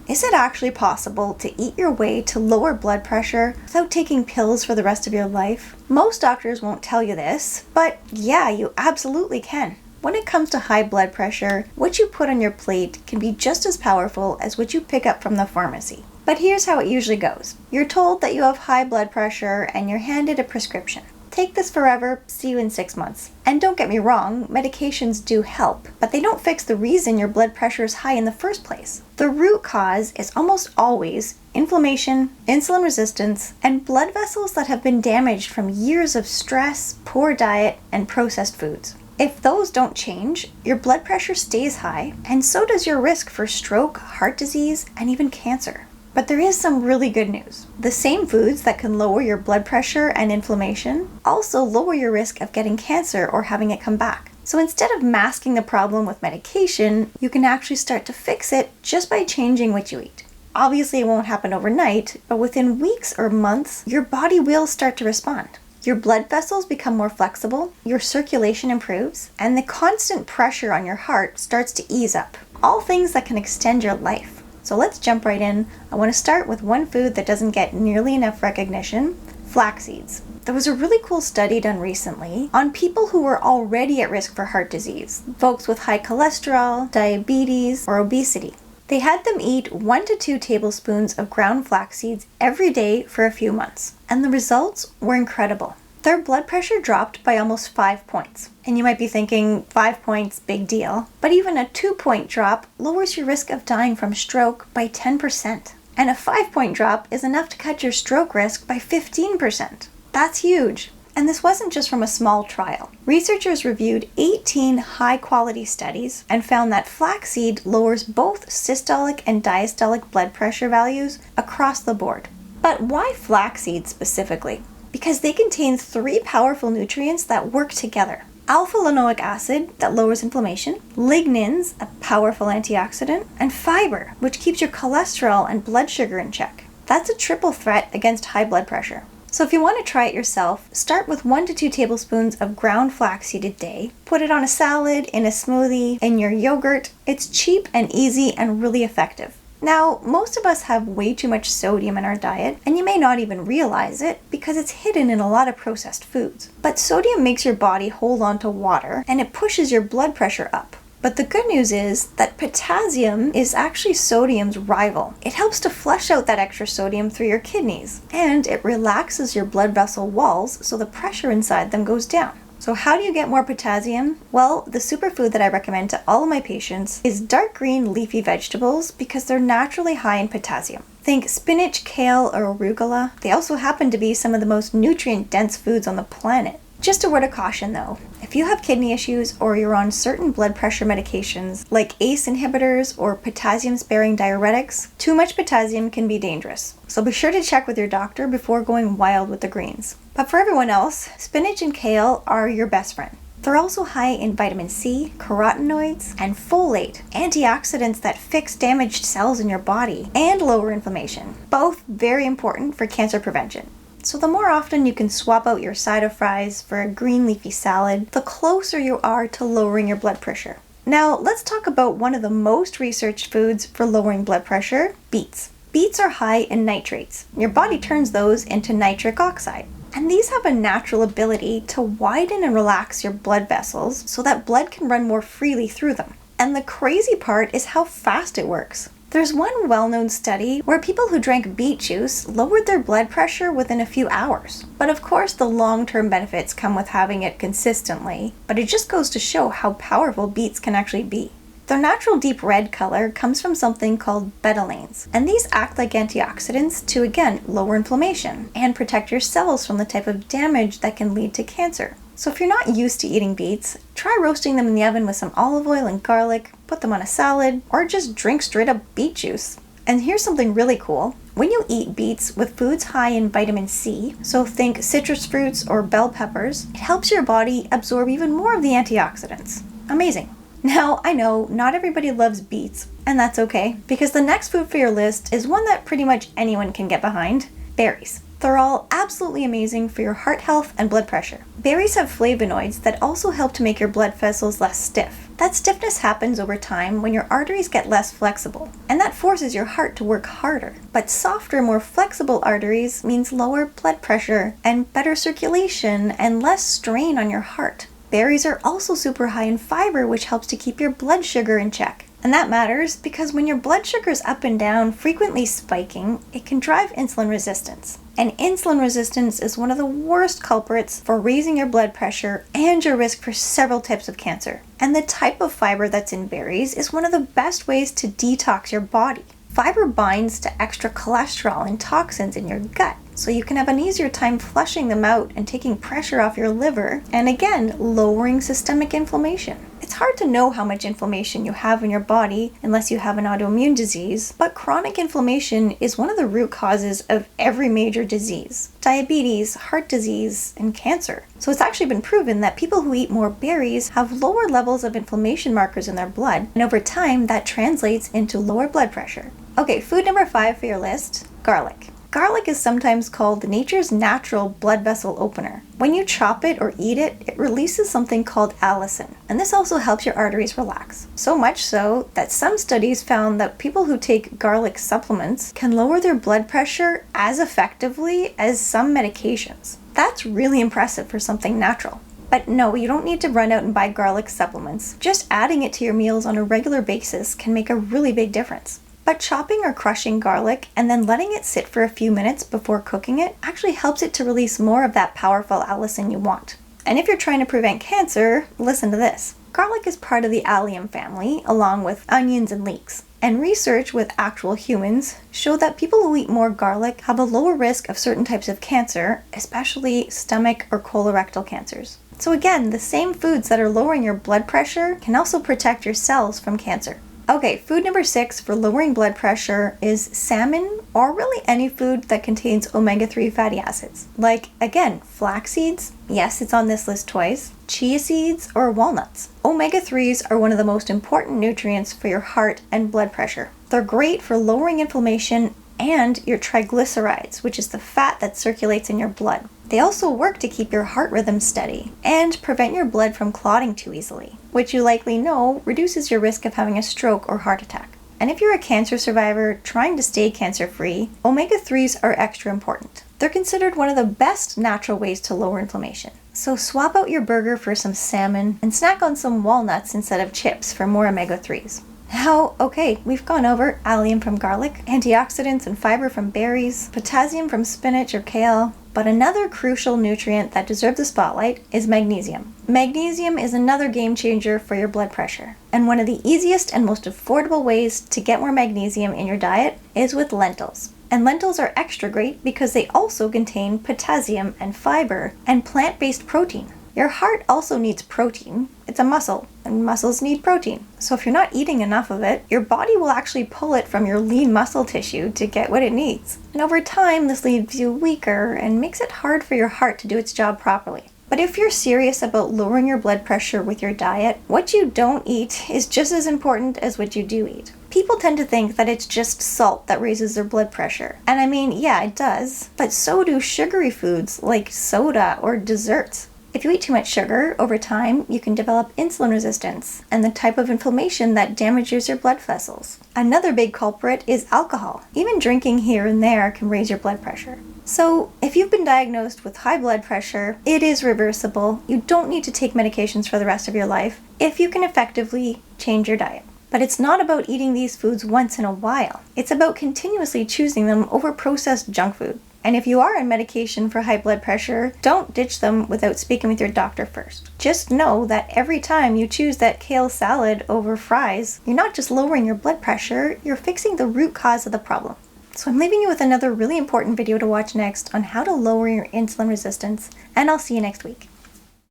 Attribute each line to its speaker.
Speaker 1: Is it actually possible to eat your way to lower blood pressure without taking pills for the rest of your life? Most doctors won't tell you this, but yeah, you absolutely can. When it comes to high blood pressure, what you put on your plate can be just as powerful as what you pick up from the pharmacy. But here's how it usually goes. You're told that you have high blood pressure and you're handed a prescription. Take this forever, see you in 6 months. And don't get me wrong, medications do help, but they don't fix the reason your blood pressure is high in the first place. The root cause is almost always inflammation, insulin resistance, and blood vessels that have been damaged from years of stress, poor diet, and processed foods. If those don't change, your blood pressure stays high, and so does your risk for stroke, heart disease, and even cancer. But there is some really good news. The same foods that can lower your blood pressure and inflammation also lower your risk of getting cancer or having it come back. So instead of masking the problem with medication, you can actually start to fix it just by changing what you eat. Obviously, it won't happen overnight, but within weeks or months, your body will start to respond. Your blood vessels become more flexible, your circulation improves, and the constant pressure on your heart starts to ease up. All things that can extend your life. So let's jump right in. I want to start with one food that doesn't get nearly enough recognition: flax seeds. There was a really cool study done recently on people who were already at risk for heart disease, folks with high cholesterol, diabetes, or obesity. They had them eat 1 to 2 tablespoons of ground flax seeds every day for a few months, and the results were incredible. Their blood pressure dropped by almost 5 points. And you might be thinking, 5 points, big deal. But even a 2-point drop lowers your risk of dying from stroke by 10%. And a 5-point drop is enough to cut your stroke risk by 15%. That's huge. And this wasn't just from a small trial. Researchers reviewed 18 high-quality studies and found that flaxseed lowers both systolic and diastolic blood pressure values across the board. But why flaxseed specifically? Because they contain 3 powerful nutrients that work together. Alpha-linoleic acid, that lowers inflammation, lignans, a powerful antioxidant, and fiber, which keeps your cholesterol and blood sugar in check. That's a triple threat against high blood pressure. So if you want to try it yourself, start with 1 to 2 tablespoons of ground flaxseed a day. Put it on a salad, in a smoothie, in your yogurt. It's cheap and easy and really effective. Now, most of us have way too much sodium in our diet, and you may not even realize it because it's hidden in a lot of processed foods. But sodium makes your body hold on to water, and it pushes your blood pressure up. But the good news is that potassium is actually sodium's rival. It helps to flush out that extra sodium through your kidneys, and it relaxes your blood vessel walls so the pressure inside them goes down. So how do you get more potassium? Well, the superfood that I recommend to all of my patients is dark green leafy vegetables because they're naturally high in potassium. Think spinach, kale, or arugula. They also happen to be some of the most nutrient-dense foods on the planet. Just a word of caution though, if you have kidney issues or you're on certain blood pressure medications like ACE inhibitors or potassium-sparing diuretics, too much potassium can be dangerous. So be sure to check with your doctor before going wild with the greens. But for everyone else, spinach and kale are your best friend. They're also high in vitamin C, carotenoids, and folate, antioxidants that fix damaged cells in your body and lower inflammation. Both very important for cancer prevention. So the more often you can swap out your side of fries for a green leafy salad, the closer you are to lowering your blood pressure. Now let's talk about one of the most researched foods for lowering blood pressure: beets. Beets are high in nitrates. Your body turns those into nitric oxide. And these have a natural ability to widen and relax your blood vessels so that blood can run more freely through them. And the crazy part is how fast it works. There's one well-known study where people who drank beet juice lowered their blood pressure within a few hours. But of course, the long-term benefits come with having it consistently, but it just goes to show how powerful beets can actually be. Their natural deep red color comes from something called betalains, and these act like antioxidants to, again, lower inflammation and protect your cells from the type of damage that can lead to cancer. So if you're not used to eating beets, try roasting them in the oven with some olive oil and garlic, put them on a salad, or just drink straight up beet juice. And here's something really cool. When you eat beets with foods high in vitamin C, so think citrus fruits or bell peppers, it helps your body absorb even more of the antioxidants. Amazing. Now, I know not everybody loves beets, and that's okay, because the next food for your list is one that pretty much anyone can get behind: berries. They're all absolutely amazing for your heart health and blood pressure. Berries have flavonoids that also help to make your blood vessels less stiff. That stiffness happens over time when your arteries get less flexible, and that forces your heart to work harder. But softer, more flexible arteries means lower blood pressure and better circulation and less strain on your heart. Berries are also super high in fiber, which helps to keep your blood sugar in check. And that matters because when your blood sugar is up and down, frequently spiking, it can drive insulin resistance. And insulin resistance is one of the worst culprits for raising your blood pressure and your risk for several types of cancer. And the type of fiber that's in berries is one of the best ways to detox your body. Fiber binds to extra cholesterol and toxins in your gut, so you can have an easier time flushing them out and taking pressure off your liver, and again, lowering systemic inflammation. It's hard to know how much inflammation you have in your body unless you have an autoimmune disease, but chronic inflammation is one of the root causes of every major disease: diabetes, heart disease, and cancer. So it's actually been proven that people who eat more berries have lower levels of inflammation markers in their blood, and over time that translates into lower blood pressure. Okay, food number 5 for your list: garlic. Garlic is sometimes called nature's natural blood vessel opener. When you chop it or eat it, it releases something called allicin, and this also helps your arteries relax. So much so that some studies found that people who take garlic supplements can lower their blood pressure as effectively as some medications. That's really impressive for something natural. But no, you don't need to run out and buy garlic supplements. Just adding it to your meals on a regular basis can make a really big difference. But chopping or crushing garlic and then letting it sit for a few minutes before cooking it actually helps it to release more of that powerful allicin you want. And if you're trying to prevent cancer, listen to this. Garlic is part of the allium family, along with onions and leeks. And research with actual humans show that people who eat more garlic have a lower risk of certain types of cancer, especially stomach or colorectal cancers. So again, the same foods that are lowering your blood pressure can also protect your cells from cancer. Okay, food number 6 for lowering blood pressure is salmon, or really any food that contains omega-3 fatty acids. Like, again, flax seeds, yes, it's on this list twice, chia seeds, or walnuts. Omega-3s are one of the most important nutrients for your heart and blood pressure. They're great for lowering inflammation and your triglycerides, which is the fat that circulates in your blood. They also work to keep your heart rhythm steady and prevent your blood from clotting too easily, which you likely know reduces your risk of having a stroke or heart attack. And if you're a cancer survivor trying to stay cancer-free, omega-3s are extra important. They're considered one of the best natural ways to lower inflammation. So swap out your burger for some salmon and snack on some walnuts instead of chips for more omega-3s. Now, okay, we've gone over allium from garlic, antioxidants and fiber from berries, potassium from spinach or kale, but another crucial nutrient that deserves the spotlight is magnesium. Magnesium is another game changer for your blood pressure, and one of the easiest and most affordable ways to get more magnesium in your diet is with lentils. And lentils are extra great because they also contain potassium and fiber and plant-based protein. Your heart also needs protein. It's a muscle, and muscles need protein. So if you're not eating enough of it, your body will actually pull it from your lean muscle tissue to get what it needs. And over time, this leaves you weaker and makes it hard for your heart to do its job properly. But if you're serious about lowering your blood pressure with your diet, what you don't eat is just as important as what you do eat. People tend to think that it's just salt that raises their blood pressure. And I mean, yeah, it does. But so do sugary foods like soda or desserts. If you eat too much sugar, over time, you can develop insulin resistance and the type of inflammation that damages your blood vessels. Another big culprit is alcohol. Even drinking here and there can raise your blood pressure. So, if you've been diagnosed with high blood pressure, it is reversible. You don't need to take medications for the rest of your life if you can effectively change your diet. But it's not about eating these foods once in a while. It's about continuously choosing them over processed junk food. And if you are on medication for high blood pressure, don't ditch them without speaking with your doctor first. Just know that every time you choose that kale salad over fries, you're not just lowering your blood pressure, you're fixing the root cause of the problem. So I'm leaving you with another really important video to watch next on how to lower your insulin resistance, and I'll see you next week.